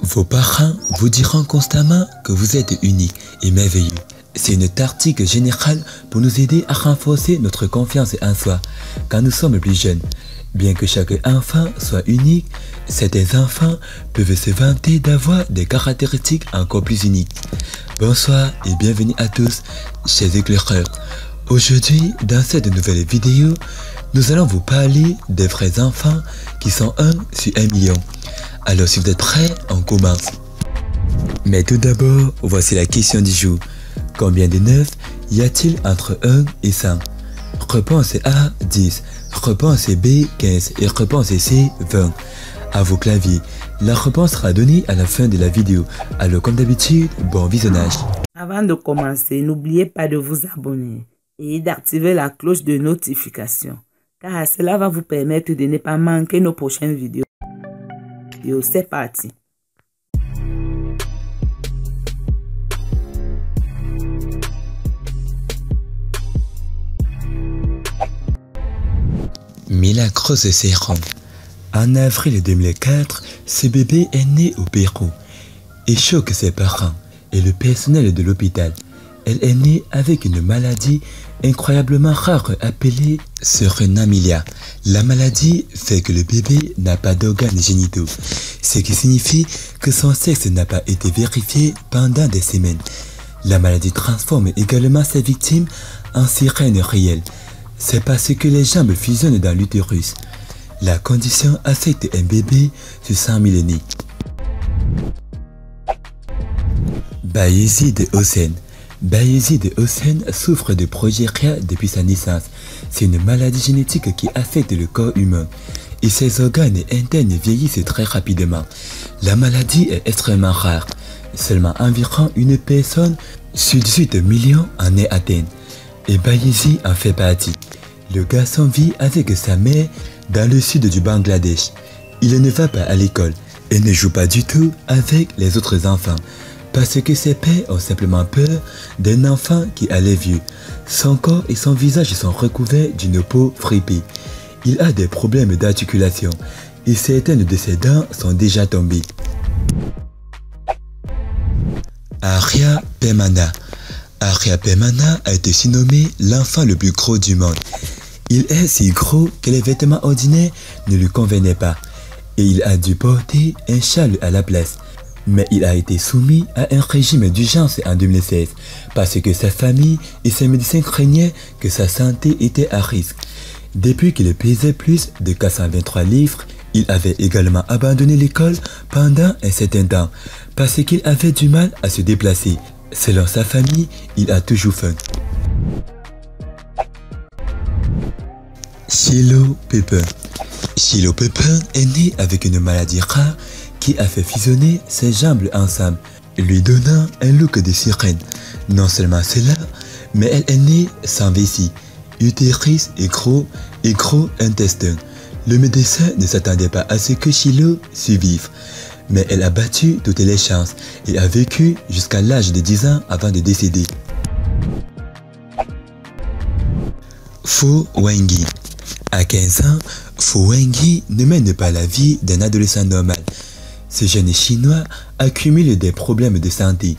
Vos parents vous diront constamment que vous êtes unique et merveilleux. C'est une tactique générale pour nous aider à renforcer notre confiance en soi quand nous sommes plus jeunes. Bien que chaque enfant soit unique, certains enfants peuvent se vanter d'avoir des caractéristiques encore plus uniques. Bonsoir et bienvenue à tous, chers éclaireurs. Aujourd'hui, dans cette nouvelle vidéo, nous allons vous parler des vrais enfants qui sont 1 sur 1 million. Alors si vous êtes prêts, on commence. Mais tout d'abord, voici la question du jour. Combien de 9 y a-t-il entre 1 et 100? Réponse A, 10. Réponse B, 15. Et réponse C, 20. À vos claviers. La réponse sera donnée à la fin de la vidéo. Alors comme d'habitude, bon visionnage. Avant de commencer, n'oubliez pas de vous abonner et d'activer la cloche de notification, car cela va vous permettre de ne pas manquer nos prochaines vidéos. C'est parti. Milagros Serrón. En avril 2004, ce bébé est né au Pérou et choque ses parents et le personnel de l'hôpital. Elle est née avec une maladie incroyablement rare appelée Serenamilia. La maladie fait que le bébé n'a pas d'organes génitaux, ce qui signifie que son sexe n'a pas été vérifié pendant des semaines. La maladie transforme également sa victime en sirène réelle. C'est parce que les jambes fusionnent dans l'utérus. La condition affecte un bébé sur 100 000 nés. Bayezid Hossein. Bayezid Hossein souffre de progeria depuis sa naissance. C'est une maladie génétique qui affecte le corps humain et ses organes internes vieillissent très rapidement. La maladie est extrêmement rare. Seulement environ une personne sur 18 millions en est atteinte. Et Bayezid en fait partie. Le garçon vit avec sa mère dans le sud du Bangladesh. Il ne va pas à l'école et ne joue pas du tout avec les autres enfants parce que ses pères ont simplement peur d'un enfant qui a les vieux. Son corps et son visage sont recouverts d'une peau fripée. Il a des problèmes d'articulation et certaines de ses dents sont déjà tombées. Arya Permana. Arya Permana a été surnommé l'enfant le plus gros du monde. Il est si gros que les vêtements ordinaires ne lui convenaient pas et il a dû porter un châle à la place. Mais il a été soumis à un régime d'urgence en 2016 parce que sa famille et ses médecins craignaient que sa santé était à risque. Depuis qu'il pesait plus de 423 livres, il avait également abandonné l'école pendant un certain temps parce qu'il avait du mal à se déplacer. Selon sa famille, il a toujours faim. Shiloh Pepper. Shiloh Pepper est né avec une maladie rare qui a fait fusionner ses jambes ensemble, lui donnant un look de sirène. Non seulement cela, mais elle est née sans vessie, utérus et gros intestin. Le médecin ne s'attendait pas à ce que Shiloh survive, mais elle a battu toutes les chances et a vécu jusqu'à l'âge de 10 ans avant de décéder. Fu Wengi. À 15 ans, Fu Wengi ne mène pas la vie d'un adolescent normal. Ce jeune chinois accumule des problèmes de santé.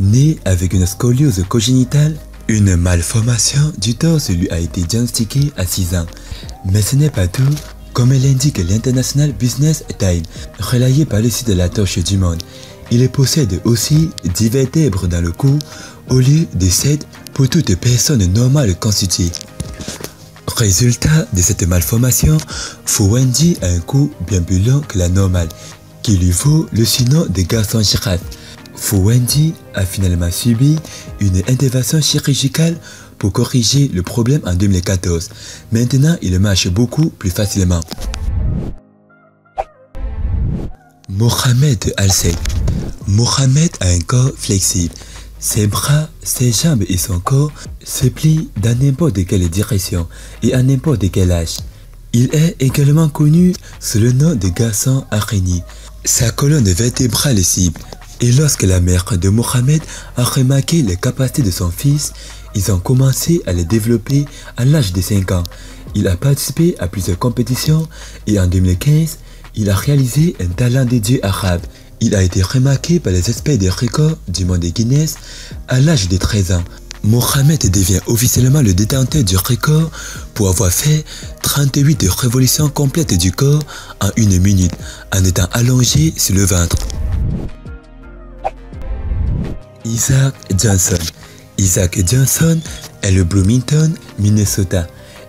Né avec une scoliose congénitale, une malformation du torse lui a été diagnostiquée à 6 ans. Mais ce n'est pas tout, comme l'indique l'International Business Times, relayé par le site de la Torche du Monde. Il possède aussi 10 vertèbres dans le cou au lieu de 7 pour toute personne normale constituée. Résultat de cette malformation, Fu Wengi a un cou bien plus long que la normale, qui lui vaut le surnom de garçon girafe. Fu Wengi a finalement subi une intervention chirurgicale pour corriger le problème en 2014. Maintenant, il marche beaucoup plus facilement. Mohamed Al-Sek. Mohamed a un corps flexible. Ses bras, ses jambes et son corps se plient dans n'importe quelle direction et à n'importe quel âge. Il est également connu sous le nom de garçon araignée. Sa colonne vertébrale est cible. Et lorsque la mère de Mohamed a remarqué les capacités de son fils, ils ont commencé à les développer à l'âge de 5 ans. Il a participé à plusieurs compétitions et en 2015, il a réalisé un talent des dieux arabes. Il a été remarqué par les experts des records du monde des Guinness à l'âge de 13 ans. Mohamed devient officiellement le détenteur du record pour avoir fait 38 révolutions complètes du corps en 1 minute en étant allongé sur le ventre. Isaac Johnson. Isaac Johnson est le Bloomington, Minnesota,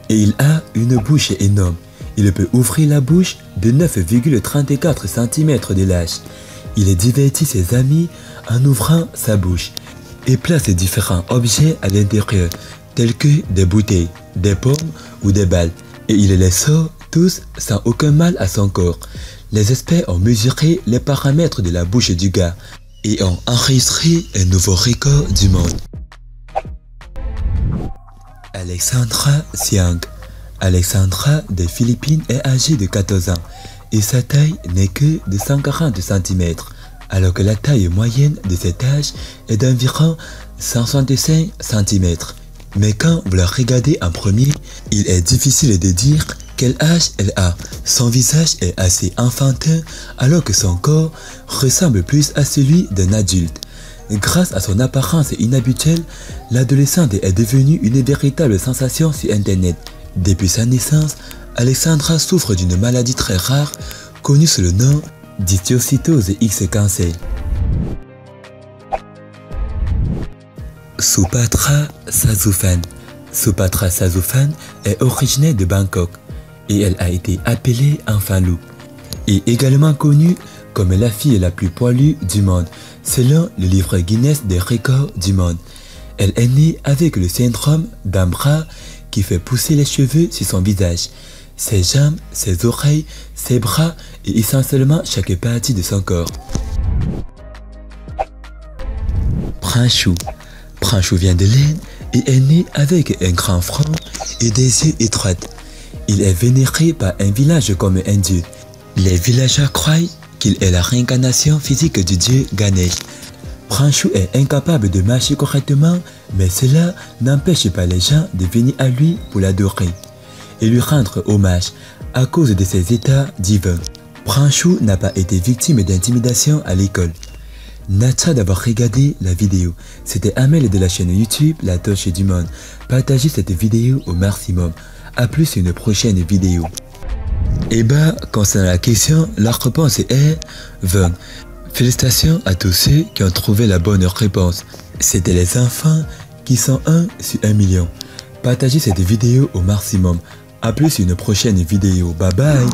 et il a une bouche énorme. Il peut ouvrir la bouche de 9,34 cm de large. Il divertit ses amis en ouvrant sa bouche et place différents objets à l'intérieur, tels que des bouteilles, des pommes ou des balles, et il les sort tous sans aucun mal à son corps. Les experts ont mesuré les paramètres de la bouche du gars et ont enregistré un nouveau record du monde. Alexandra Siang. Alexandra des Philippines est âgée de 14 ans et sa taille n'est que de 140 cm, alors que la taille moyenne de cet âge est d'environ 165 cm. Mais quand vous la regardez en premier, il est difficile de dire quel âge elle a. Son visage est assez enfantin alors que son corps ressemble plus à celui d'un adulte. Grâce à son apparence inhabituelle, l'adolescente est devenue une véritable sensation sur Internet. Depuis sa naissance, Alexandra souffre d'une maladie très rare connue sous le nom d'histiocytose X-cancer. Supatra Sazuphan. Supatra Sazuphan est originaire de Bangkok et elle a été appelée Enfant Loup et également connue comme la fille la plus poilue du monde selon le livre Guinness des records du monde. Elle est née avec le syndrome d'Ambra qui fait pousser les cheveux sur son visage, ses jambes, ses oreilles, ses bras et essentiellement chaque partie de son corps. Pranshu. Pranshu vient de l'Inde et est né avec un grand front et des yeux étroits. Il est vénéré par un village comme un dieu. Les villageois croient qu'il est la réincarnation physique du dieu Ganesh. Pranshu est incapable de marcher correctement, mais cela n'empêche pas les gens de venir à lui pour l'adorer et lui rendre hommage à cause de ses états divins. Pranshu n'a pas été victime d'intimidation à l'école. Merci d'avoir regardé la vidéo. C'était Amel de la chaîne YouTube La Torche du Monde. Partagez cette vidéo au maximum. A plus sur une prochaine vidéo. Et concernant la question, la réponse est 20. Félicitations à tous ceux qui ont trouvé la bonne réponse. C'était les enfants qui sont 1 sur 1 million. Partagez cette vidéo au maximum. A plus sur une prochaine vidéo. Bye bye.